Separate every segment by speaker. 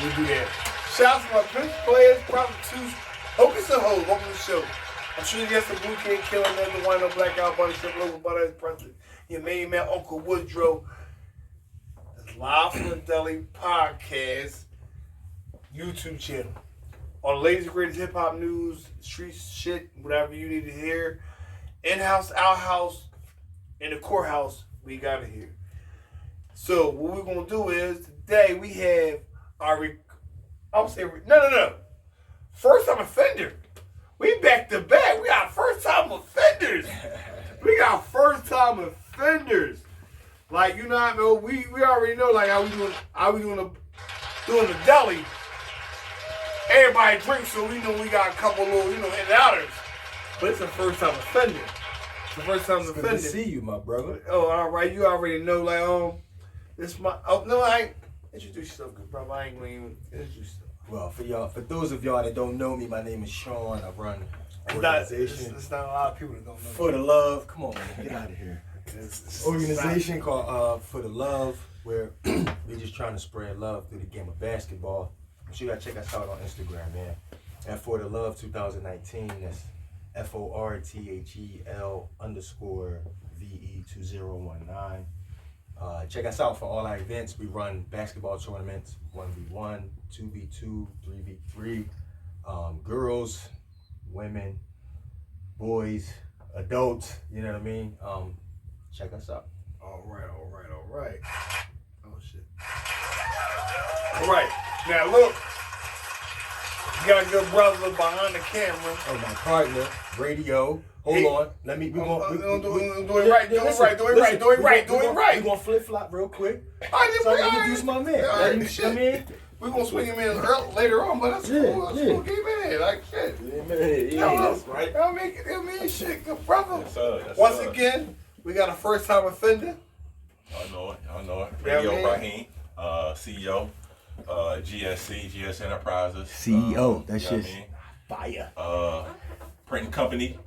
Speaker 1: We do that. Shout out to my Prince players, prostitutes, hocus and hoes. Welcome to the show. I'm sure you got some blue kid killing another one, no blackout, bunny strip, local butter as president. Your main man, Uncle Woodrow. It's live from the Deli podcast YouTube channel. On the latest and greatest hip hop news, street shit, whatever you need to hear. In-house, out-house, in the courthouse, we got it here. So what we're gonna do is today we have our first time offender. We back to back. We got first time offenders. Like you know what I mean? We already know like how we doing the deli. Everybody drinks, so we know we got a couple little, in and outers. But it's a first time offender. It's the first time offender.
Speaker 2: Good to see you, my brother.
Speaker 1: Oh, all right. You already know, like, this my. Oh no, I ain't. Introduce yourself, good brother. I ain't gonna even introduce yourself.
Speaker 2: Well, for those of y'all that don't know me, my name is Sean. I run an organization.
Speaker 1: It's not a lot of people that don't know.
Speaker 2: For the Love. Come on, man, get out of here. Organization called For the Love, where we're just trying to spread love through the game of basketball. So you gotta check us out on Instagram, man. And For the Love 2019. That's FORTHL_VE2019. Check us out for all our events. We run basketball tournaments, 1v1, 2v2, 3v3, girls, women, boys, adults, you know what I mean? Check us out.
Speaker 1: All right. Oh, shit. All right. Now, look. You got a good brother behind the camera.
Speaker 2: Oh, my partner, radio. Hold on. Let me. We're going to
Speaker 1: do it right. Do it right.
Speaker 2: We're going to flip flop real quick. So I introduce my man. Let me.
Speaker 1: We're going to swing him in later on, but that's cool. That's cool. Keep it in. Like shit.
Speaker 2: That's right.
Speaker 1: I mean, shit, good brother.
Speaker 3: Yes, sir.
Speaker 1: Once again, we got a first time offender.
Speaker 3: I know it. Radio Raheem, CEO, GS Enterprises.
Speaker 2: CEO. That shit's
Speaker 3: fire. Printing company.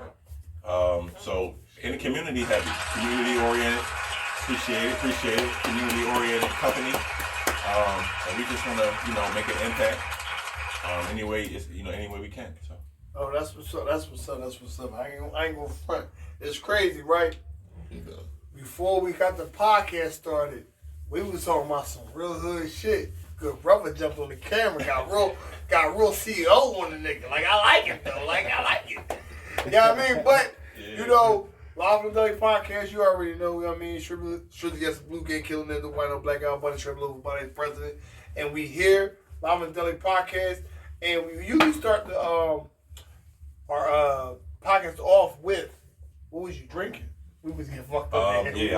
Speaker 3: So in the community heavy, community oriented. Appreciate it. Community oriented company. And we just want to, make an impact. Any way we can. So.
Speaker 1: Oh, that's what's up. I ain't gonna front. It's crazy, right? Before we got the podcast started, we was talking about some real hood shit. Good brother jumped on the camera, got real CEO on the nigga. Like I like it though. You know what I mean? But Live from the Deli podcast, you already know. I mean, Shirley gets the blue gay killing the white on blackout, bunny strip, local bunny president, and we here Live from the Deli podcast, and we usually start the our podcast off with what was you drinking? We was getting fucked up.
Speaker 3: I had
Speaker 2: wait,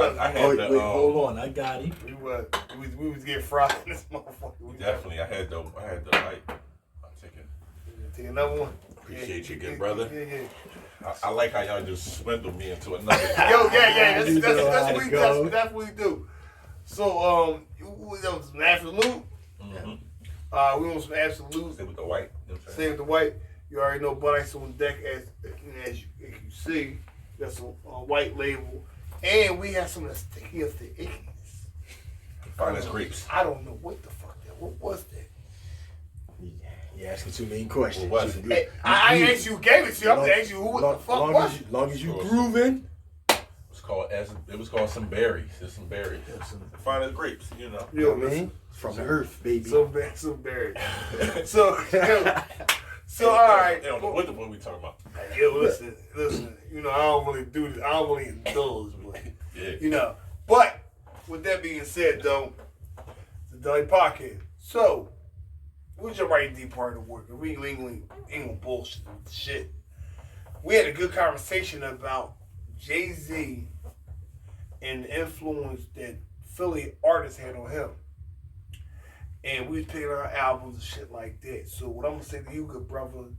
Speaker 2: hold on, I got him.
Speaker 1: We was getting fried in this motherfucker.
Speaker 3: Definitely, I had the light. I'm
Speaker 1: take another one.
Speaker 3: Appreciate you, good brother.
Speaker 1: Yeah.
Speaker 3: I like how y'all just swindled me into another.
Speaker 1: That's what we do. So that was an absolute.
Speaker 3: Mm-hmm.
Speaker 1: We want some absolute.
Speaker 3: Stay with the white.
Speaker 1: Stay with the white. You already know Bud Ice on deck as you see. Got some white label, and we have some of the stickiest, the ickiest.
Speaker 3: Finest grapes.
Speaker 1: I don't know what the fuck that. What was that?
Speaker 2: You're asking too many questions.
Speaker 3: What was it?
Speaker 1: Hey, I ain't asked you who gave it to you. I'm asking you who the fuck was it?
Speaker 2: Long as you grooving.
Speaker 3: It was called some berries. There's some berries. The finest grapes,
Speaker 2: You know what I mean? From the earth, baby.
Speaker 1: Some berries. So all right.
Speaker 3: What we talking about?
Speaker 1: Yo, listen. I don't really do this. I don't really indulge, but
Speaker 3: yeah.
Speaker 1: But with that being said, though, the Deli Podcast. So we'll jump right into the part of the work. We ain't gonna bullshit shit. We had a good conversation about Jay-Z and the influence that Philly artists had on him. And we was picking our albums and shit like that. So what I'm gonna say to you, good brother,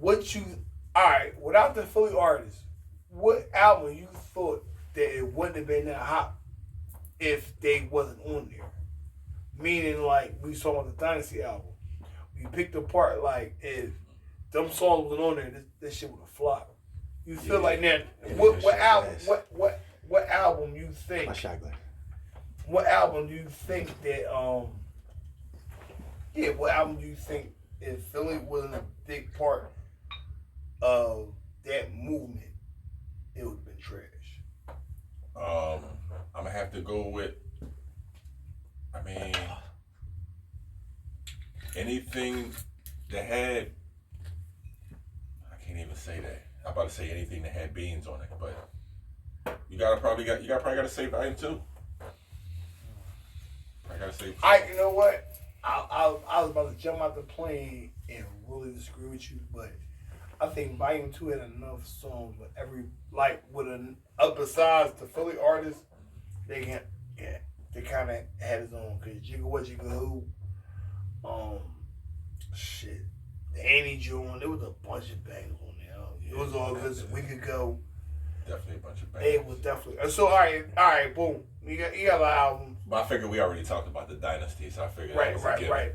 Speaker 1: without the Philly artists, what album you thought that it wouldn't have been that hot if they wasn't on there? Meaning, like, we saw on the Dynasty album. We picked apart, like, if them songs wasn't on there, this shit would have flopped. You feel like that? What album you think?
Speaker 2: My shotgun.
Speaker 1: What album do you think that Yeah, what album do you think if Philly wasn't a big part of that movement, it would have been trash?
Speaker 3: I'm gonna have to go with. I mean, anything that had. I can't even say that. I'm about to say anything that had beans on it, but you probably gotta say Volume 2. I gotta say.
Speaker 1: You know what? I was about to jump out the plane and really disagree with you, but I think Volume 2 had enough songs with besides the Philly artists, they kind of had his own. Cause Jigga What Jigga Who, shit, the Annie June, there was a bunch of bangers on there. It was all good. A week ago.
Speaker 3: Definitely a bunch of bangers.
Speaker 1: It was definitely. So all right, boom. You got an album.
Speaker 3: But I figured we already talked about the Dynasty, so I figured
Speaker 1: right.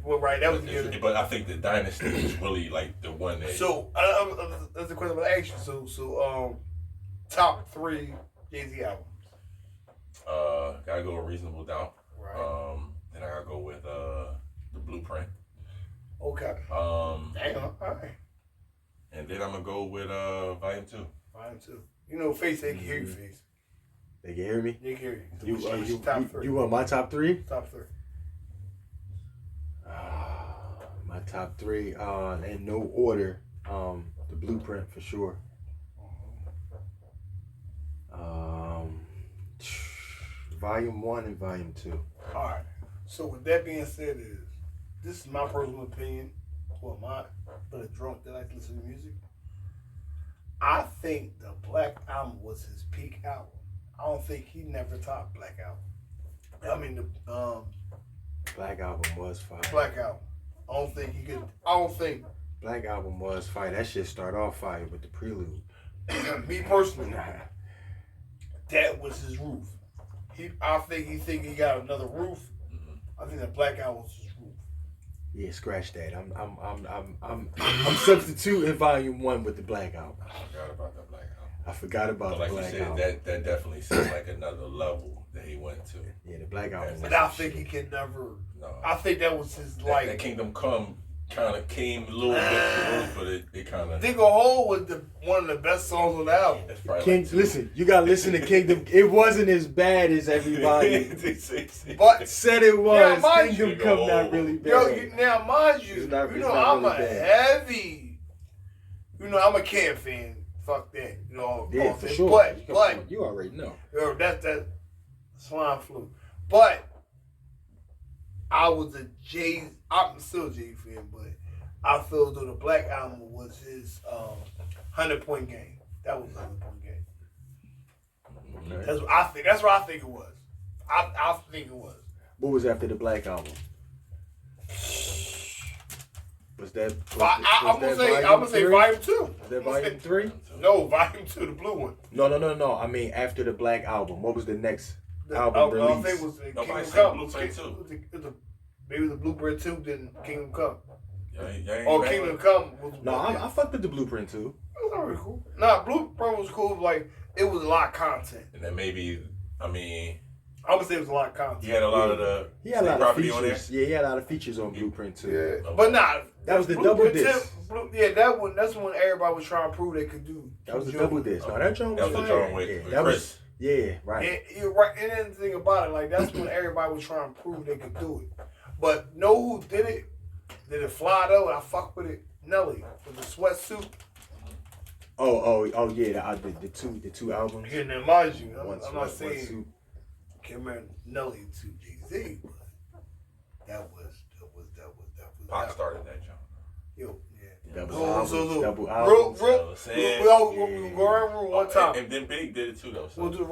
Speaker 1: Well, that was good.
Speaker 3: But I think the Dynasty is really like the one that.
Speaker 1: So that's the question I'm gonna ask you. So top 3 Jay-Z albums.
Speaker 3: Gotta go with Reasonable Doubt.
Speaker 1: Right.
Speaker 3: Then I gotta go with the Blueprint.
Speaker 1: Okay. Damn. All right.
Speaker 3: And then I'm gonna go with Volume 2.
Speaker 1: Volume 2. You know, Face, they can hear you, Face.
Speaker 2: They can hear me?
Speaker 1: They can hear you. Top 3.
Speaker 2: You want my top 3?
Speaker 1: Top 3.
Speaker 2: My top 3, in no order. The Blueprint for sure. Volume 1 and Volume 2.
Speaker 1: All right. So with that being said, this is my personal opinion. Well, but a drunk that likes to listen to music. I think the Black Album was his peak album. I don't think he never topped Black Album. I mean the
Speaker 2: Black Album was fire.
Speaker 1: Black Album. I don't think he could. I don't think
Speaker 2: Black Album was fire. That shit started off fire with the prelude.
Speaker 1: me personally, that was his roof. I think he got another roof. I think the Black Album was his roof.
Speaker 2: Yeah, scratch that. I'm substituting Volume 1 with the Black Album.
Speaker 3: I forgot about the Black Album.
Speaker 2: I forgot about the Black Album.
Speaker 3: That definitely seemed like another level that he went to.
Speaker 2: Yeah, the Black Album.
Speaker 1: But I think he can never. No. I think that was his
Speaker 3: that Kingdom Come kind of came a little bit close, but it kind of.
Speaker 1: Dig a Hole was one of the best songs on the album.
Speaker 2: Listen, you gotta listen to Kingdom. It wasn't as bad as everybody
Speaker 1: but
Speaker 2: said it was.
Speaker 1: Now,
Speaker 2: Kingdom Come not really bad.
Speaker 1: Now mind you, I'm a heavy. I'm a Cam fan. Fuck that.
Speaker 2: Yeah, for sure.
Speaker 1: But
Speaker 2: you already know.
Speaker 1: That's swine flu. But I was I'm still a Jay fan, but I feel though the Black Album was his 100-point game. That was a 100-point game. Okay. That's what I think. That's what I think it was. I think it was.
Speaker 2: What was after the Black Album? Was that?
Speaker 1: I'm gonna say Volume 2.
Speaker 2: Was that Volume 3?
Speaker 1: No, Volume 2, the blue one.
Speaker 2: No. I mean, after the Black Album, what was the next album release?
Speaker 1: I think it was Kingdom Come. Maybe the Blueprint 2, then Kingdom Come. Kingdom Come was.
Speaker 2: No, I fucked with the Blueprint 2.
Speaker 1: It was already cool. Nah, Blueprint was cool. Like it was a lot of content.
Speaker 3: And then maybe, I'm
Speaker 1: gonna say it was a lot of content.
Speaker 3: He had a lot of the.
Speaker 2: He had a lot of features.
Speaker 3: On there.
Speaker 2: Yeah, he had a lot of features on Blueprint 2.
Speaker 1: Yeah, but
Speaker 2: that was the double disc.
Speaker 1: That one. That's when everybody was trying to prove they could do.
Speaker 2: That was the double disc. No, that joint was
Speaker 3: fire. That was the joint with
Speaker 2: that
Speaker 3: Chris.
Speaker 2: Was. Yeah, right.
Speaker 1: And you're right. And then the thing about it, like that's when everybody was trying to prove they could do it. But know who did it? Did it fly though? I fuck with it. Nelly with the sweatsuit.
Speaker 2: Oh yeah. The two albums.
Speaker 1: Yeah, now mind you, I'm not saying
Speaker 2: sweatsuit.
Speaker 1: Can't remember Nelly to Jay-Z, but that was.
Speaker 3: Pac started that joint.
Speaker 1: Yo, yeah.
Speaker 2: Double albums.
Speaker 1: We
Speaker 2: double
Speaker 1: go
Speaker 2: albums.
Speaker 1: around room one time.
Speaker 3: And then Big did it too though. So.
Speaker 1: We'll do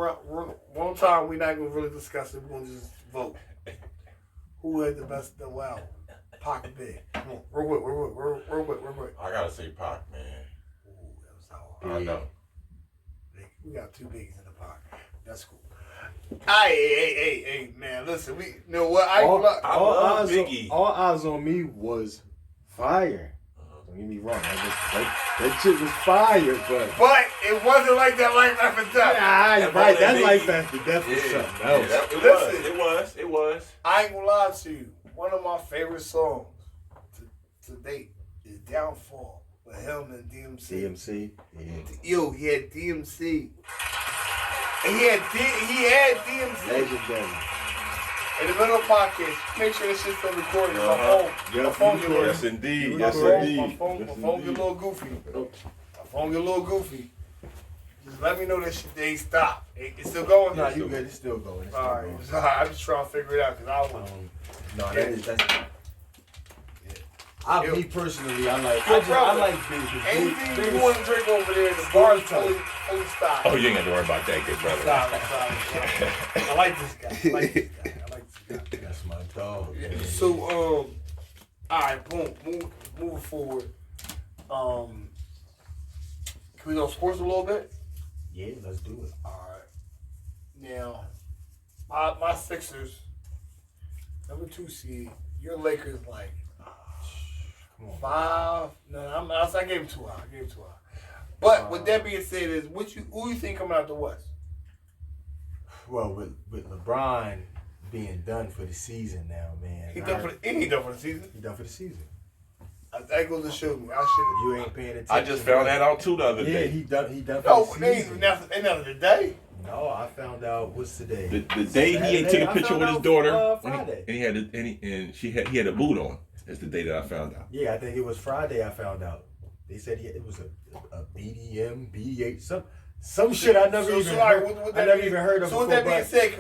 Speaker 1: one time. We're not gonna really discuss it. We're gonna just vote. Who had the best double album? Pac and Big. Come on, real quick.
Speaker 3: I gotta say Pac, man.
Speaker 1: Ooh, that was hard.
Speaker 3: I know.
Speaker 1: We got 2 bigs in the Pac. That's cool. Hey, man, listen, we know what I
Speaker 3: love Biggie.
Speaker 2: All Eyes on Me was fire. Don't get me wrong, that shit was fire,
Speaker 1: but it wasn't like that Life After Death.
Speaker 2: Yeah, right. That Life After Death was something else.
Speaker 3: It was.
Speaker 1: I ain't gonna lie to you. One of my favorite songs to date is Downfall with him and DMC.
Speaker 2: DMC, yeah.
Speaker 1: Yo, he had DMC. And he had DMC.
Speaker 2: Legendary.
Speaker 1: In the middle of the podcast, make sure this shit's still recording. My phone get a little.
Speaker 3: Yes, indeed.
Speaker 1: My
Speaker 3: Yes,
Speaker 1: phone
Speaker 3: indeed.
Speaker 1: get a little goofy. My phone get a little goofy. Just let me know that shit they stop. It's still going?
Speaker 2: Nah, you good. It's still going. It's still
Speaker 1: Alright.
Speaker 2: going.
Speaker 1: I'm just trying to figure it out because I was.
Speaker 2: No, that's. Me personally, I like.
Speaker 1: Yo,
Speaker 2: I like beer.
Speaker 1: Anything you want to drink over there, the bar's fully stocked.
Speaker 3: Oh, you ain't got to worry about that, good brother.
Speaker 1: Sorry. I like this guy.
Speaker 2: That's my dog.
Speaker 1: Yeah. So, alright, boom. Moving forward. Can we go sports a little bit?
Speaker 2: Yeah, let's do it.
Speaker 1: Alright. Now, my Sixers, number 2 seed, your Lakers like 5. No, I gave him 2 out. But with that being said, who you think coming out the West?
Speaker 2: Well, with LeBron being done for the season now, man.
Speaker 1: He done for the season.
Speaker 2: He done for the season.
Speaker 1: That goes to show me.
Speaker 2: You ain't paying attention.
Speaker 3: I just found that out too the other day.
Speaker 2: Yeah, he done for
Speaker 1: No,
Speaker 2: the
Speaker 1: they
Speaker 2: season.
Speaker 1: ain't none of the day.
Speaker 2: No, I found out what's today.
Speaker 3: The day he
Speaker 2: Saturday,
Speaker 3: took a picture
Speaker 2: I
Speaker 3: with
Speaker 2: found
Speaker 3: his daughter,
Speaker 2: out, Friday.
Speaker 3: and he had a boot on. That's the day that I found out.
Speaker 2: Yeah, I think it was Friday I found out. They said it was a BDM, BDH, some shit I never even heard of.
Speaker 1: So with that being said,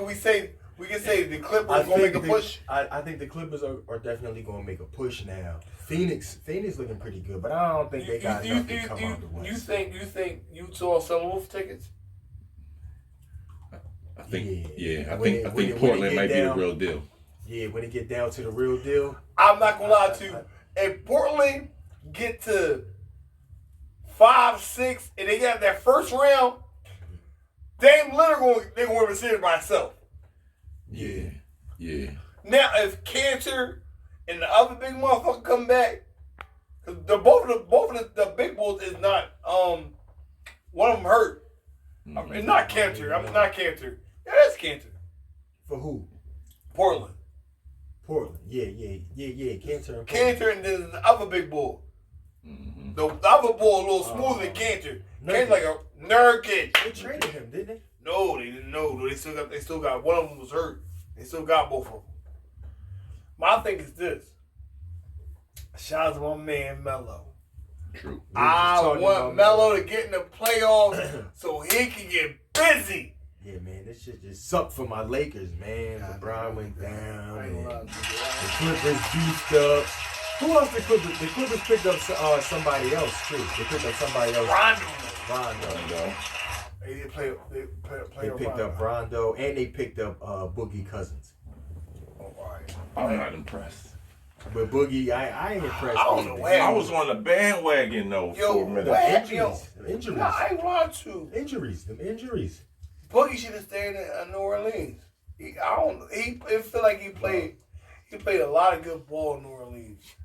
Speaker 1: we can say the Clippers gonna make a push?
Speaker 2: I think the Clippers are definitely gonna make a push now. Phoenix looking pretty good, but I don't think they got enough to come out the West.
Speaker 1: You think Utah sell Wolf tickets?
Speaker 3: I think
Speaker 2: Yeah.
Speaker 3: I think Portland might be the real deal.
Speaker 2: Yeah, when it get down to the real deal.
Speaker 1: I'm not gonna lie to you. If Portland get to 5, 6, and they got that first round, Dame Lillard they gonna win the series by itself.
Speaker 3: Yeah.
Speaker 1: Now if Cantor and the other big motherfucker come back, cause both of the big bulls is not one of them hurt. It's not Cantor. I'm not Cantor. Yeah, that's Cantor.
Speaker 2: For who?
Speaker 1: Portland.
Speaker 2: Yeah. Cantor.
Speaker 1: Cantor and then the other big bull.
Speaker 3: Mm-hmm.
Speaker 1: The other bull a little smoother than Cantor. Cantor's like a Nurkic.
Speaker 2: They traded him, didn't they?
Speaker 1: No, they didn't know. They still got one of them was hurt. They still got both of them. My thing is this. Shout out to my man Melo.
Speaker 3: True.
Speaker 1: I want Melo to get in the playoffs so he can get busy.
Speaker 2: Yeah, man, this shit just sucked for my Lakers, man. LeBron went down. The Clippers beefed up. Who else the Clippers? The Clippers picked up somebody else, too. They picked up somebody else.
Speaker 3: Rondo.
Speaker 1: They
Speaker 2: picked up Rondo, and they picked up Boogie Cousins.
Speaker 1: Oh, all right.
Speaker 3: I'm not impressed.
Speaker 2: But Boogie, I ain't impressed.
Speaker 1: I don't know
Speaker 3: I was on the bandwagon though for a minute.
Speaker 2: Injuries.
Speaker 1: No, I ain't want to.
Speaker 2: Injuries.
Speaker 1: Boogie should have stayed in New Orleans. He feel like he played a lot of good ball in New Orleans.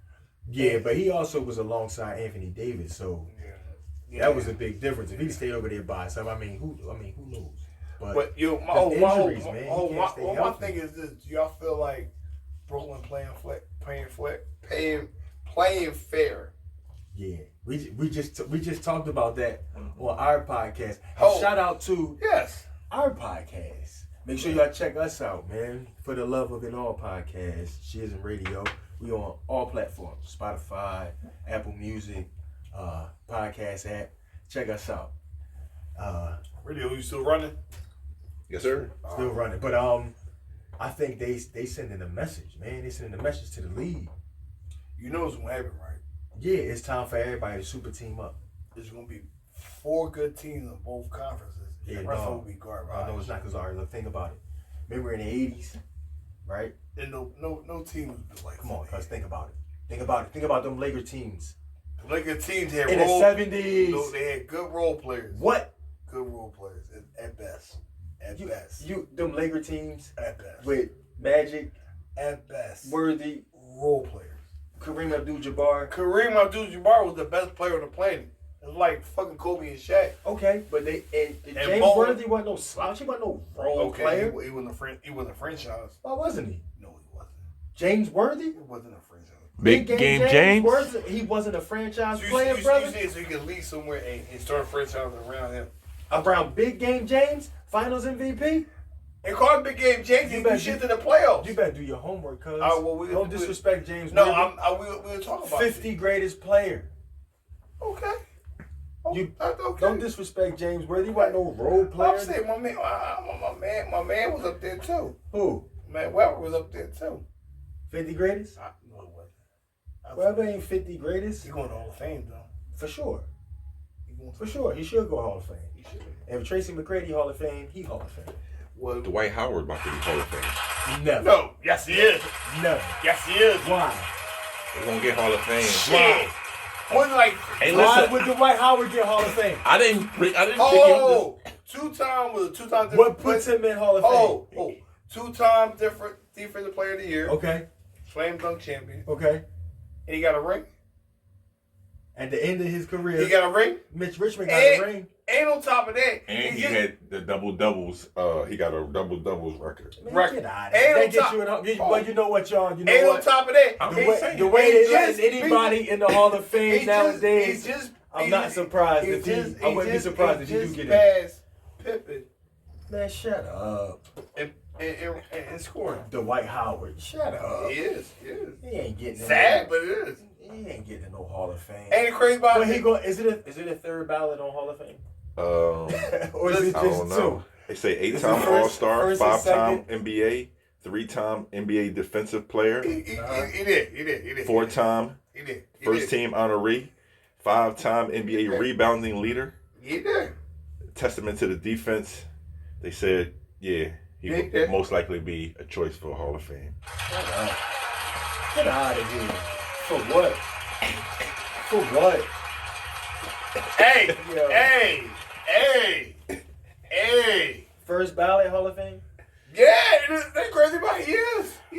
Speaker 2: Yeah, but he also was alongside Anthony Davis, so that was a big difference. If he stayed over there by himself, I mean, who knows? But
Speaker 1: my thing is this: do y'all feel like Brooklyn playing fair?
Speaker 2: Yeah, we just talked about that on our podcast. Shout out to our podcast. Make sure y'all check us out, man. For the Love of It All podcast, Shears and Radio. We on all platforms: Spotify, Apple Music, podcast app. Check us out.
Speaker 1: Radio, you still running?
Speaker 3: Yes, sir.
Speaker 2: Still running, but I think they sending a message, man. They sending a message to the league.
Speaker 1: You know what's gonna happen, right?
Speaker 2: Yeah, it's time for everybody to super team up.
Speaker 1: There's gonna be 4 good teams in both conferences.
Speaker 2: Yeah,
Speaker 1: the rest will be garbage.
Speaker 2: No, it's not, because look, think about it. Remember in the 80s, right?
Speaker 1: And no team was like.
Speaker 2: Come on, cuz think about it. Think about them Laker teams.
Speaker 1: The Laker teams had
Speaker 2: in the 70s.
Speaker 1: No, they had good role players.
Speaker 2: What?
Speaker 1: Good role players at best.
Speaker 2: Them Laker teams
Speaker 1: at best
Speaker 2: with Magic
Speaker 1: at best.
Speaker 2: Worthy
Speaker 1: role players.
Speaker 2: Kareem Abdul-Jabbar.
Speaker 1: Kareem Abdul-Jabbar was the best player on the planet. It was like fucking Kobe and Shaq.
Speaker 2: Okay, but James Worthy wasn't no slouch. He wasn't no role player.
Speaker 1: He wasn't a franchise.
Speaker 2: Why wasn't he?
Speaker 1: No, he wasn't.
Speaker 2: James Worthy?
Speaker 1: He wasn't a franchise.
Speaker 3: Big Game James?
Speaker 2: He wasn't a franchise
Speaker 1: So
Speaker 2: player,
Speaker 1: you
Speaker 2: brother.
Speaker 1: said so you can leave somewhere and start a franchise around him.
Speaker 2: Around Big Game James, Finals MVP.
Speaker 1: And call him Big Game James.
Speaker 2: You
Speaker 1: You
Speaker 2: better
Speaker 1: do shit to the playoffs.
Speaker 2: You better do your homework, cuz.
Speaker 1: Well,
Speaker 2: Don't disrespect James.
Speaker 1: No,
Speaker 2: Worthy.
Speaker 1: we'll talk about
Speaker 2: 50
Speaker 1: it.
Speaker 2: greatest player.
Speaker 1: Okay. That's okay.
Speaker 2: Don't disrespect James Worthy. He wasn't no role player.
Speaker 1: I'm saying my man was up there too.
Speaker 2: Who?
Speaker 1: Man, Weber was up there too.
Speaker 2: 50 greatest?
Speaker 1: No, it wasn't.
Speaker 2: Weber ain't 50 greatest.
Speaker 1: He going to Hall of Fame though.
Speaker 2: For sure.
Speaker 1: He going to
Speaker 2: For sure. He should go Hall of Fame.
Speaker 1: He should.
Speaker 2: And if Tracy McGrady Hall of Fame, he Hall of Fame.
Speaker 1: Well,
Speaker 3: Dwight Howard about to be Hall of Fame.
Speaker 2: Never.
Speaker 1: no. Yes, he is.
Speaker 2: Never.
Speaker 1: Yes, he is.
Speaker 2: Why?
Speaker 3: They're gonna get Hall of Fame.
Speaker 1: Shit. What like?
Speaker 3: Hey,
Speaker 2: Why
Speaker 3: listen.
Speaker 2: would Dwight Howard get Hall of Fame?
Speaker 3: I didn't pick him.
Speaker 1: Oh, two-time.
Speaker 2: What puts him in Hall of Fame?
Speaker 1: Oh, two-time different defensive player of the year.
Speaker 2: Okay.
Speaker 1: Slam dunk champion.
Speaker 2: Okay.
Speaker 1: And he got a ring.
Speaker 2: At the end of his career,
Speaker 1: He got a ring.
Speaker 2: Mitch Richmond got a ring.
Speaker 1: And on top of that,
Speaker 3: And he
Speaker 1: just-
Speaker 3: had the double doubles. He got a double doubles record.
Speaker 2: Man,
Speaker 1: Record.
Speaker 2: get out of
Speaker 1: And
Speaker 2: here.
Speaker 1: on
Speaker 2: They get
Speaker 1: top-
Speaker 2: you in.
Speaker 1: Oh.
Speaker 2: But you know what, y'all? You know
Speaker 1: and
Speaker 2: what?
Speaker 1: on top of that,
Speaker 3: I'm
Speaker 2: The
Speaker 3: just
Speaker 2: way,
Speaker 3: saying.
Speaker 2: the way
Speaker 1: He
Speaker 2: they
Speaker 1: just-
Speaker 2: let anybody in the Hall of Fame
Speaker 1: he
Speaker 2: nowadays,
Speaker 1: just,
Speaker 2: I'm not surprised if I wouldn't be surprised if you do get it.
Speaker 1: passed Pippen
Speaker 2: Man, shut up.
Speaker 1: and scoring.
Speaker 2: Dwight Howard, shut up.
Speaker 1: He is.
Speaker 2: He ain't getting
Speaker 1: Sad, but it is.
Speaker 2: He ain't getting no Hall of Fame.
Speaker 1: Ain't it crazy about
Speaker 2: But he
Speaker 1: it?
Speaker 2: go. Is it a third ballot on Hall of Fame? Or is it
Speaker 3: I
Speaker 2: just
Speaker 3: don't
Speaker 2: two?
Speaker 3: know. They say
Speaker 2: Is it
Speaker 3: 8-time
Speaker 2: first-
Speaker 3: All-Star,
Speaker 2: first and
Speaker 3: 5-time NBA, 3-time NBA Defensive Player,
Speaker 1: He did.
Speaker 3: 4-time
Speaker 1: He did.
Speaker 3: First Team Honoree, 5-time NBA Rebounding Leader.
Speaker 1: He did.
Speaker 3: Testament to the defense. They said, yeah, he
Speaker 1: Yeah,
Speaker 3: would
Speaker 1: yeah.
Speaker 3: most likely be a choice for Hall of Fame.
Speaker 2: Shut up. Get out of here. For what? For what?
Speaker 1: Hey,
Speaker 2: Yo.
Speaker 1: hey.
Speaker 2: First ballot Hall of Fame?
Speaker 1: Yeah, that's crazy about it. He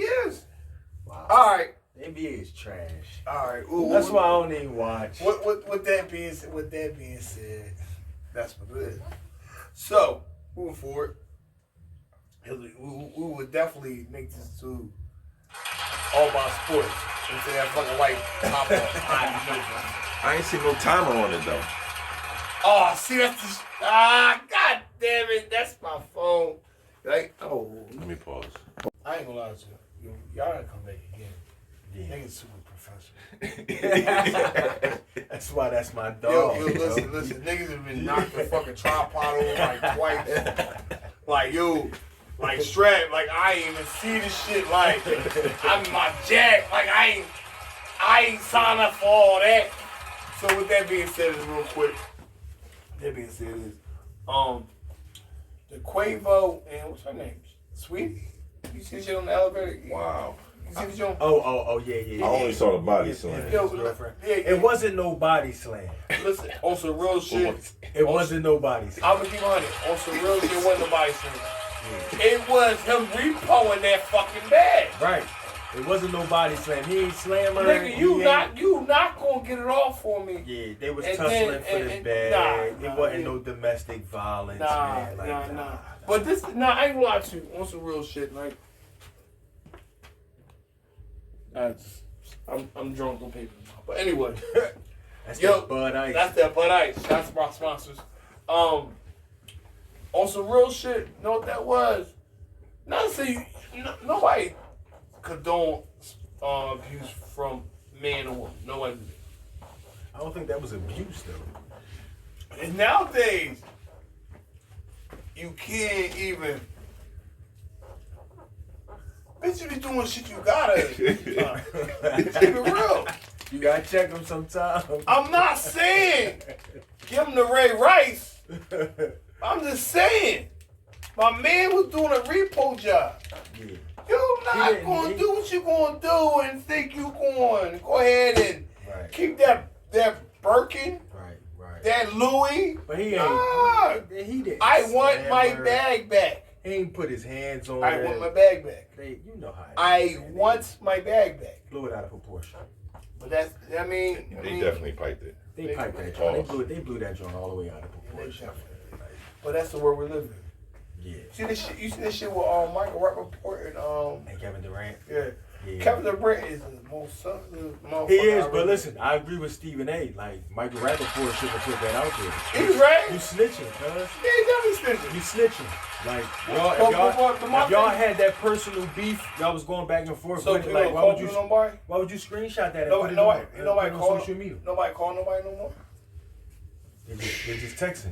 Speaker 1: is.
Speaker 2: Wow.
Speaker 1: All right.
Speaker 2: The NBA is trash.
Speaker 1: All right. Ooh,
Speaker 2: That's why I don't even watch.
Speaker 1: With that being said, that's what it is. So moving forward, we would definitely make this to all about sports into that fucking white pop up.
Speaker 3: I ain't seen no timer on it though.
Speaker 1: Oh, see that's god damn it, that's my phone. Like, oh,
Speaker 3: Let me pause.
Speaker 1: I ain't gonna lie to you. Y'all gotta come back again.
Speaker 2: Yeah.
Speaker 1: Niggas super professional.
Speaker 2: That's why that's my
Speaker 1: Yo,
Speaker 2: dog.
Speaker 1: listen. Niggas have been knocked the fucking tripod over like twice. Like, yo, like strap, like I ain't even see this shit. Like, I'm my jack. Like I ain't signed up for all that. So with that being said, is real quick. That being said is, the Quavo and what's her name? Sweetie. You see shit on the elevator?
Speaker 3: Wow.
Speaker 1: You see the joint?
Speaker 2: Oh, yeah.
Speaker 3: I only saw the body
Speaker 2: Yeah,
Speaker 3: slam.
Speaker 1: Yo,
Speaker 2: girlfriend.
Speaker 1: yeah.
Speaker 2: It wasn't no body slam.
Speaker 1: Listen, on some real shit.
Speaker 2: It wasn't no body slam.
Speaker 1: I'm gonna keep on it. On some real shit, wasn't nobody saying. It was him repoing that fucking bag.
Speaker 2: Right. It wasn't no body slam. He ain't slammer.
Speaker 1: Nigga, you not gonna get it off for me.
Speaker 2: Yeah, they was
Speaker 1: And
Speaker 2: tussling
Speaker 1: then-
Speaker 2: for this
Speaker 1: and-
Speaker 2: bag.
Speaker 1: nah,
Speaker 2: it wasn't
Speaker 1: yeah.
Speaker 2: no domestic violence,
Speaker 1: Nah.
Speaker 2: man. Like,
Speaker 1: But this, I ain't gonna lie to you. On some real shit, like, I'm drunk on paper now. But anyway,
Speaker 2: That's
Speaker 1: yo,
Speaker 2: that Bud Ice.
Speaker 1: that's that Bud Ice. That's my sponsors. On some real shit, you know what that was? Not to say nobody condone abuse from man or woman. Nobody did.
Speaker 2: I don't think that was abuse though.
Speaker 1: And nowadays, you can't even. Bitch, you be doing shit you gotta. Keep it real.
Speaker 2: You gotta check him sometime.
Speaker 1: I'm not saying give him the Ray Rice. I'm just saying my man was doing a repo job.
Speaker 2: Yeah.
Speaker 1: You're not gonna do what you gonna do and think you going. Go ahead and keep that Birkin,
Speaker 2: Right.
Speaker 1: that Louis.
Speaker 2: But he ain't.
Speaker 1: Ah,
Speaker 2: He didn't.
Speaker 1: I want
Speaker 2: slam
Speaker 1: my
Speaker 2: her.
Speaker 1: bag back.
Speaker 2: He ain't put his hands on
Speaker 1: I
Speaker 2: her.
Speaker 1: want my bag back.
Speaker 2: You know how.
Speaker 1: I want my bag back.
Speaker 2: Blew it out of proportion.
Speaker 1: But that's, I mean,
Speaker 3: They definitely piped it.
Speaker 2: They
Speaker 1: They-
Speaker 2: piped that
Speaker 3: they-
Speaker 2: joint. They blew that joint all the way out of proportion.
Speaker 1: But that's the world we live in.
Speaker 2: Yeah.
Speaker 1: You see this shit with Michael Rappaport and
Speaker 2: And Kevin Durant.
Speaker 1: yeah.
Speaker 2: Yeah.
Speaker 1: Kevin Durant is the most sensitive motherfucker.
Speaker 2: He is,
Speaker 1: I
Speaker 2: but
Speaker 1: really-
Speaker 2: listen, I agree with Stephen A. Like, Michael Rappaport shouldn't have put that out there.
Speaker 1: He's right.
Speaker 2: You snitching, cuz.
Speaker 1: Yeah, he definitely
Speaker 2: You
Speaker 1: snitching.
Speaker 2: snitching. Like,
Speaker 1: But
Speaker 2: if y'all had that personal beef, y'all was going back and forth
Speaker 1: So
Speaker 2: with it,
Speaker 1: you
Speaker 2: like,
Speaker 1: don't
Speaker 2: why
Speaker 1: call
Speaker 2: would you
Speaker 1: nobody?
Speaker 2: why would you screenshot that and
Speaker 1: Nobody,
Speaker 2: put it on,
Speaker 1: nobody
Speaker 2: put it
Speaker 1: call
Speaker 2: on social media?
Speaker 1: Nobody call nobody no more.
Speaker 2: They just texting.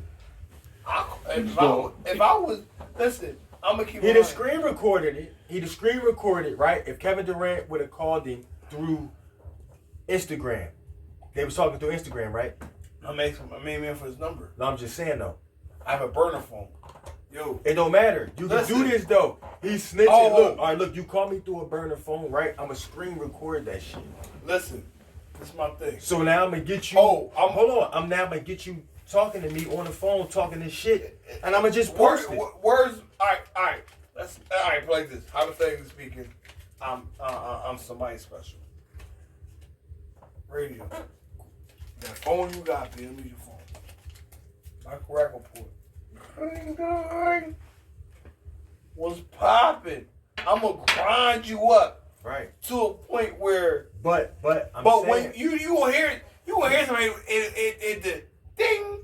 Speaker 1: If I was, listen, I'm gonna keep.
Speaker 2: He'd
Speaker 1: it
Speaker 2: have
Speaker 1: honest.
Speaker 2: screen recorded it. He'd have screen recorded, right? If Kevin Durant would have called him through Instagram, they was talking through Instagram, right?
Speaker 1: I'm asking my main man for his number.
Speaker 2: No, I'm just saying though.
Speaker 1: I have a burner phone. Yo,
Speaker 2: It don't matter. You can
Speaker 1: Listen.
Speaker 2: do this though. He's snitching.
Speaker 1: Oh.
Speaker 2: Look, all right, look. You call me through a burner phone, right? I'ma screen record that shit.
Speaker 1: listen, this is my thing.
Speaker 2: So now I'm gonna get you.
Speaker 1: Oh,
Speaker 2: hold on. I'm now gonna get you talking to me on the phone, talking this shit, and I'ma just post it.
Speaker 1: Words. All right. Let's. All right, play this. Hypothetically speaking, I'm somebody special. Radio. That phone you got, man. Let me your phone. Michael Rappaport. Was popping. I'm gonna grind you up
Speaker 2: Right.
Speaker 1: to a point where.
Speaker 2: But I'm
Speaker 1: But
Speaker 2: saying,
Speaker 1: when you gonna hear it, you gonna hear somebody it ding.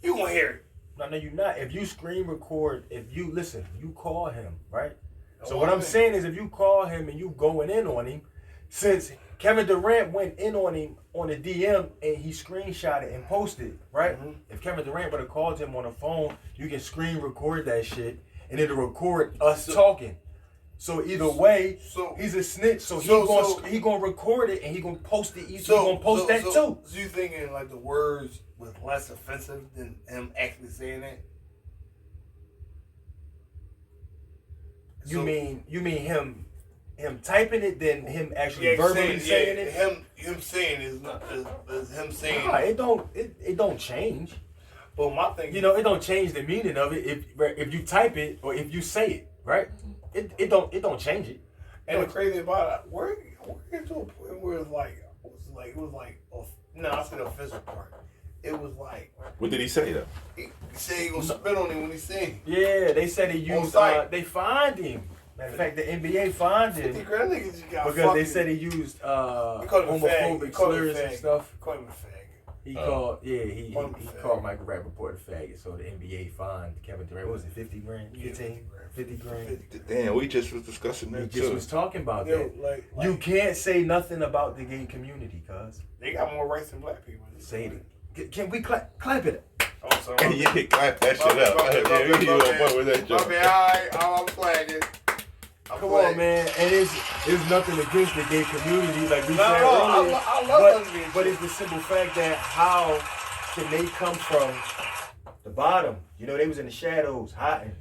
Speaker 1: You gonna hear it.
Speaker 2: no, you're not. If you screen record, if you listen, you call him, right? So
Speaker 1: Oh,
Speaker 2: what
Speaker 1: I
Speaker 2: I'm
Speaker 1: mean.
Speaker 2: saying is, if you call him and you going in on him, since Kevin Durant went in on him on a DM and he screenshot it and posted it, right?
Speaker 1: Mhm.
Speaker 2: If Kevin Durant would have called him on the phone, you can screen record that shit and it'll record us talking. So either way,
Speaker 1: So
Speaker 2: he's a snitch. So he gonna record it and he gonna post it. He's gonna post that too.
Speaker 1: So you thinking like the words was less offensive than him actually saying that?
Speaker 2: You
Speaker 1: So-
Speaker 2: mean him typing it than him actually verbally saying it?
Speaker 1: Him saying is not is him saying.
Speaker 2: Nah, it don't change.
Speaker 1: But my thing,
Speaker 2: You know, it don't change the meaning of it if you type it or if you say it, right? It don't change it.
Speaker 1: and the crazy about it, we're getting to a point where it was like no, I said the offensive part. It was like
Speaker 3: What did he say though?
Speaker 1: he said he gonna spit on him when he sing.
Speaker 2: Yeah, they said he
Speaker 1: On
Speaker 2: used.
Speaker 1: site.
Speaker 2: They fined him. Matter of fact, the NBA fined
Speaker 1: 50
Speaker 2: him
Speaker 1: grand niggas just got
Speaker 2: because they said he used
Speaker 1: He called him a fag. He
Speaker 2: homophobic
Speaker 1: called him a
Speaker 2: slurs and
Speaker 1: fag.
Speaker 2: stuff.
Speaker 1: Call him a fag.
Speaker 2: He
Speaker 3: Oh.
Speaker 2: called, he
Speaker 1: Called him a fag.
Speaker 2: called Michael Rappaport a faggot. So the NBA fined Kevin Durant. What was it, 50 grand?
Speaker 1: Yeah,
Speaker 2: 15? 50 grand.
Speaker 3: Damn, we just was discussing
Speaker 2: We
Speaker 3: that
Speaker 2: just
Speaker 3: too.
Speaker 2: was talking about
Speaker 1: Yo,
Speaker 2: that.
Speaker 1: like
Speaker 2: You can't say nothing about the gay community, cuz.
Speaker 1: they got more rights than black people.
Speaker 2: Say it. Can we clap it?
Speaker 1: Oh, sorry.
Speaker 3: Yeah, clap that shit up. Yeah, we on point with that joke.
Speaker 1: I'm flagging.
Speaker 2: Come on, man. And it's nothing against the gay community, like we
Speaker 1: No,
Speaker 2: said
Speaker 1: no,
Speaker 2: earlier.
Speaker 1: I love lesbian
Speaker 2: but
Speaker 1: shit.
Speaker 2: it's the simple fact that how can they come from the bottom? You know, they was in the shadows, hiding.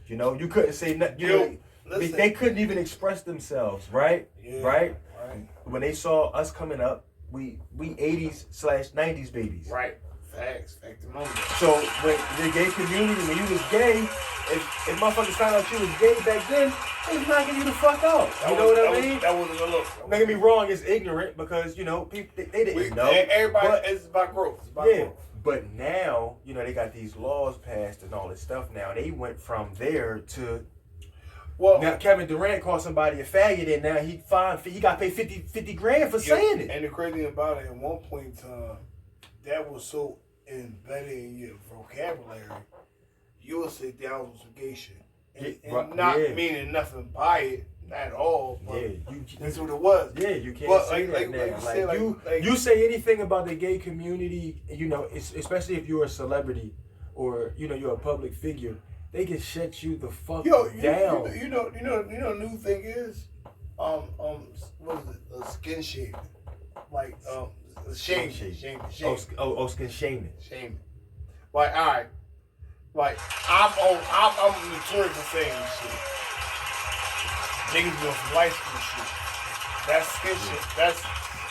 Speaker 2: You know, you couldn't say nothing. You know,
Speaker 1: listen.
Speaker 2: they couldn't even express themselves, right?
Speaker 1: Yeah,
Speaker 2: Right?
Speaker 1: Right.
Speaker 2: When they saw us coming up, we 80s/90s babies.
Speaker 1: Right. Facts. Fact the moment.
Speaker 2: So when the gay community, when you was gay, if motherfuckers found out you was gay back then, they was knocking you the fuck out. You know what I mean?
Speaker 1: That wasn't a look.
Speaker 2: Don't get me wrong, it's ignorant because, you know, people they didn't know.
Speaker 1: Everybody,
Speaker 2: but,
Speaker 1: it's about growth. It's about
Speaker 2: yeah,
Speaker 1: growth.
Speaker 2: but now, you know, they got these laws passed and all this stuff now. They went from there to
Speaker 1: Well,
Speaker 2: now Kevin Durant called somebody a faggot and now he got paid 50 grand for saying it.
Speaker 1: And the crazy thing about it, at one point in time, that was so embedded in your vocabulary, you would say that was some gay shit. And not meaning nothing by it at all. But
Speaker 2: Yeah,
Speaker 1: that's what it was.
Speaker 2: Yeah, you can't
Speaker 1: But
Speaker 2: say
Speaker 1: like
Speaker 2: that
Speaker 1: you
Speaker 2: now.
Speaker 1: say, like-
Speaker 2: You say anything about the gay community, you know, especially if you're a celebrity or you know you're a public figure, they can shut you the fuck down.
Speaker 1: You know, new thing is, what is it? Skin shaming, like shaming.
Speaker 2: Skin shaming.
Speaker 1: Shaming. Like, all right, like I'm notorious for saying this shit. Niggas doing some light skin shit. That's skin shit. That's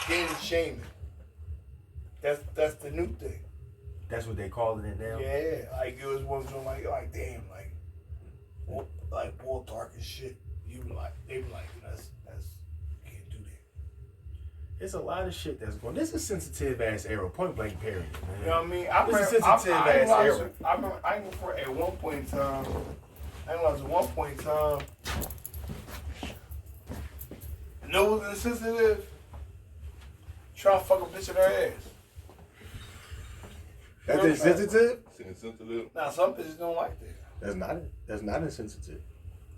Speaker 1: skin shaming. That's the new thing.
Speaker 2: That's what they calling it now.
Speaker 1: Yeah, like it was one doing like damn, like more dark and shit. You be like, they be like, that's you can't do that.
Speaker 2: There's a lot of shit that's going. This is sensitive ass era. Point blank period. Man.
Speaker 1: You know what I mean?
Speaker 2: This is sensitive ass era.
Speaker 1: I remember at one point in time. I realized at one point in time, know what insensitive is? Try to fuck a bitch in her ass.
Speaker 2: That's insensitive?
Speaker 3: Insensitive.
Speaker 1: Now some bitches don't like that.
Speaker 2: That's not insensitive.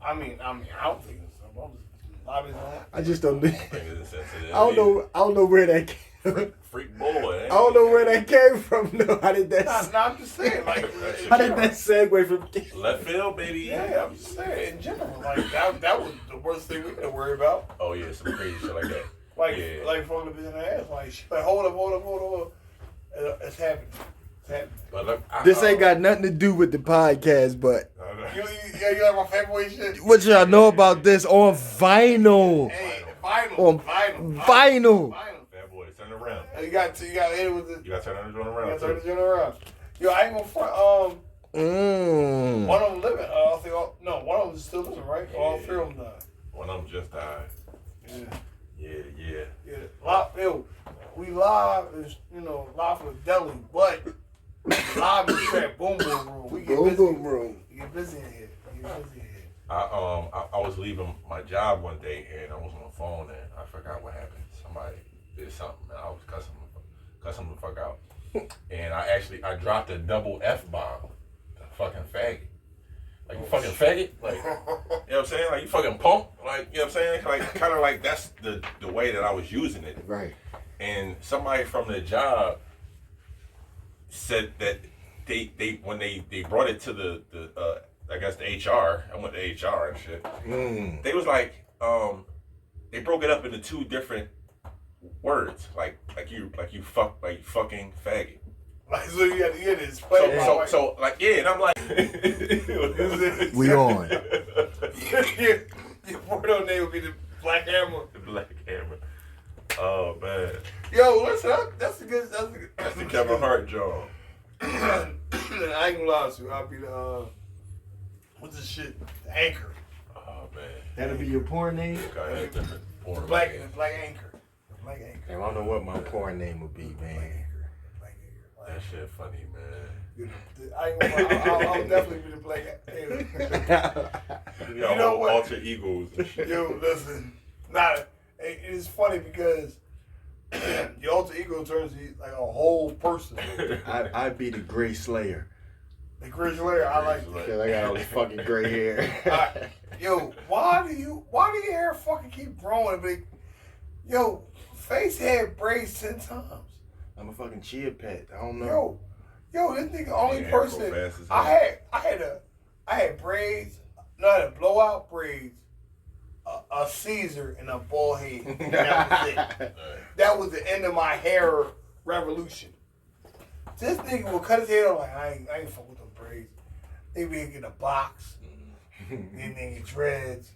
Speaker 1: I mean, I don't think it's something. A lot of bitches don't.
Speaker 2: I just don't.
Speaker 3: I think it's insensitive.
Speaker 2: I don't know where that came.
Speaker 3: Freak boy.
Speaker 2: I don't know where that came from. No, how did that?
Speaker 1: Nah, I'm just saying, like,
Speaker 2: How did that segue from?
Speaker 3: Left field, baby.
Speaker 1: Yeah, I'm just saying, in general, like that was the worst thing we could worry about.
Speaker 3: Oh yeah, some crazy shit like that.
Speaker 1: Like,
Speaker 3: Yeah.
Speaker 1: like fucking the bitch in the ass. Like, she like, hold up. It's happening. It's happening.
Speaker 3: But look,
Speaker 2: This ain't got nothing to do with the podcast, but
Speaker 1: You like my fanboy shit?
Speaker 2: what y'all know about this on vinyl?
Speaker 1: Hey, vinyl.
Speaker 2: On vinyl.
Speaker 3: Bad boy, turn it around.
Speaker 1: You got to hit it with the.
Speaker 3: You gotta turn it
Speaker 1: You
Speaker 3: around.
Speaker 1: gotta turn the joint around. Yo, I ain't gonna front. One of them living. I think. One of them is still living, right? All three of them died.
Speaker 3: One of them just died. Yeah.
Speaker 1: We live is live for the deli, but live is that boom room. We get busy.
Speaker 2: room.
Speaker 1: We get busy in here.
Speaker 3: I was leaving my job one day and I was on the phone and I forgot what happened. Somebody did something and I was cussing the fuck out. And I dropped a double F bomb. Fucking faggot. Like you fucking faggot? Like you know what I'm saying? Like you fucking punk? Like you know what I'm saying? Like kinda like that's the way that I was using it.
Speaker 2: Right.
Speaker 3: And somebody from the job said that they when they brought it to the I guess the HR, I went to HR and shit. They was like, they broke it up into two different words, like you fucking faggot.
Speaker 1: Like so you got to hear this.
Speaker 3: So like yeah, and I'm like,
Speaker 2: We on.
Speaker 1: Your porno name would be the Black Hammer.
Speaker 3: The Black Hammer. Oh man.
Speaker 1: Yo, listen, that's the
Speaker 3: Kevin Hart job.
Speaker 1: I ain't gonna lie to you. I'll be the what's this shit? The anchor.
Speaker 3: Oh man.
Speaker 2: That'll be your porn name?
Speaker 3: Okay, different porn.
Speaker 1: Black anchor. The Black anchor.
Speaker 2: Damn, I don't know what my porn name would be, man.
Speaker 3: That shit funny, man.
Speaker 1: I ain't gonna lie, I'll definitely be the Black anchor.
Speaker 3: You
Speaker 1: know what?
Speaker 3: Alter egos and shit.
Speaker 1: Yo, listen. It's funny because your alter ego turns you like a whole person.
Speaker 2: I'd be the Gray Slayer.
Speaker 1: The Gray Slayer, I like that.
Speaker 2: Because I got all this fucking gray hair.
Speaker 1: Yo, why do your hair fucking keep growing? But yo, face had braids 10 times.
Speaker 2: I'm a fucking chia pet. I don't know.
Speaker 1: Yo, this nigga only
Speaker 3: Yeah,
Speaker 1: person
Speaker 3: grow fast as
Speaker 1: I had braids. No, I had blowout braids, a Caesar, and a bald head. And that was it. That was the end of my hair revolution. This nigga will cut his hair off like I ain't fuck with them braids. They be get a box, then they get dreads.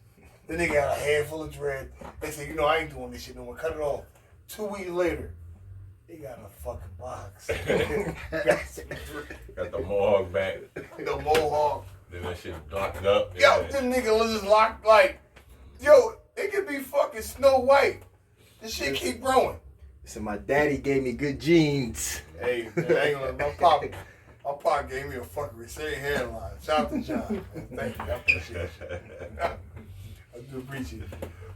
Speaker 1: Then they got a handful of dreads. They say, I ain't doing this shit no more. Cut it off. 2 weeks later, they got a fucking box.
Speaker 3: Got the mohawk back.
Speaker 1: The mohawk.
Speaker 3: Then that shit blocked up.
Speaker 1: Yo, this nigga was just locked like, it could be fucking Snow White. This shit keep growing.
Speaker 2: So my daddy gave me good genes.
Speaker 1: Hey, man, I ain't gonna, my pop gave me a fucking Resilient hairline. Shout out to John. Man. Thank you. I appreciate it. I do appreciate it.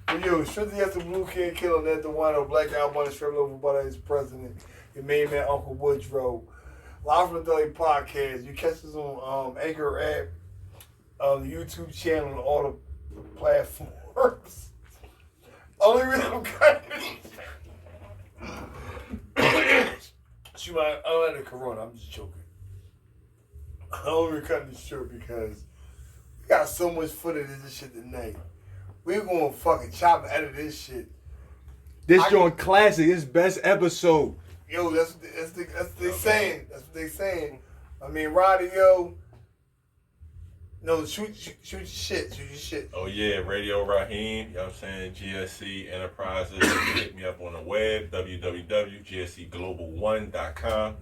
Speaker 1: But yo, Strictly Yes, the Blue Kid Killer, Ned the Wino, Black Album, Shrivel Over Butter is president. Your main man, Uncle Woodrow. Live from the Deli Podcast. You catch us on Anchor app, the YouTube channel, and all the platforms. Only reason I'm cutting she might, I don't have the corona, I'm just joking. I'm only cutting this short because we got so much footage of this shit tonight. We're gonna fucking chop and edit this shit.
Speaker 2: This joint classic. This best episode.
Speaker 1: Yo, that's what they saying. That's what they saying. I mean, Roddy, yo. No, shoot your shit. Shoot your shit.
Speaker 3: Oh yeah, Radio Raheem, you know what I'm saying? GSC Enterprises. Hit me up on the web, www.gscglobal1.com.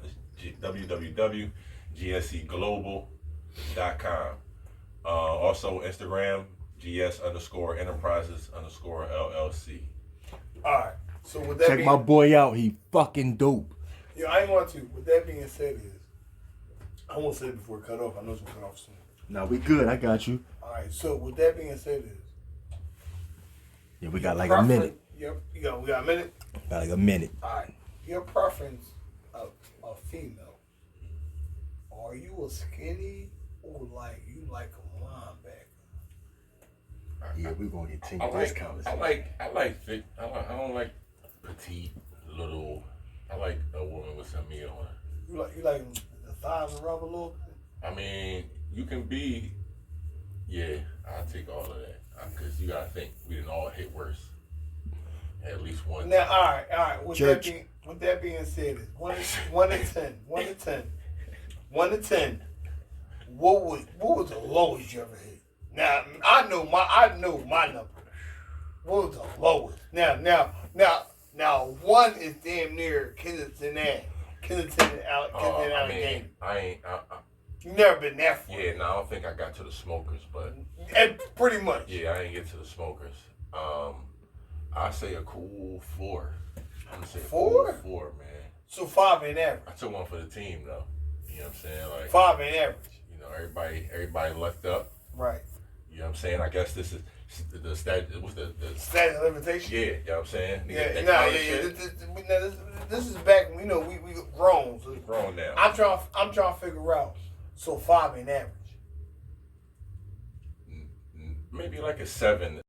Speaker 3: www.gscglobal.com. Also Instagram, GS_Enterprises_LLC.
Speaker 1: Alright. So with that
Speaker 2: Check my boy out. He fucking dope.
Speaker 1: Yeah, I ain't want to. With that being said I won't say it before it cut off. I know it's gonna cut off soon.
Speaker 2: Nah, we good. I got you.
Speaker 1: Alright, so with that being said
Speaker 2: Yeah, we got like a minute.
Speaker 1: Yep. We got a minute.
Speaker 2: About like a minute.
Speaker 1: All right. Your preference of a female. Are you a skinny or like you like a linebacker?
Speaker 2: Yeah, we're gonna continue this conversation.
Speaker 3: I like thick. I don't like petite, little. I like a woman with some meat on her.
Speaker 1: You like the thighs and rub a little bit?
Speaker 3: I mean, you can be. Yeah, I'll take all of that. Because you gotta think, we didn't all hit worse. At least one.
Speaker 1: Now,
Speaker 3: time.
Speaker 1: all right. With that being said, it's 1 to 10. What was the lowest you ever hit? Now I know my number. What was the lowest? Now 1 is damn near Kennington Allegheny. You never been that far.
Speaker 3: Yeah, no, I don't think I got to the smokers, but
Speaker 1: pretty much.
Speaker 3: yeah, I didn't get to the smokers. I say a cool 4. I'm gonna say
Speaker 1: 4?
Speaker 3: 4, man.
Speaker 1: So 5 ain't average.
Speaker 3: I took one for the team though. You know what I'm saying? Like
Speaker 1: 5 ain't average.
Speaker 3: You know, everybody left up.
Speaker 1: Right.
Speaker 3: You know what I'm saying? I guess this is the stat. What's the
Speaker 1: statute of limitation?
Speaker 3: Yeah, you know what I'm saying?
Speaker 1: Yeah. This is back when we grown. So
Speaker 3: grown now.
Speaker 1: I'm trying to figure out. So 5 ain't average.
Speaker 3: Maybe like a 7.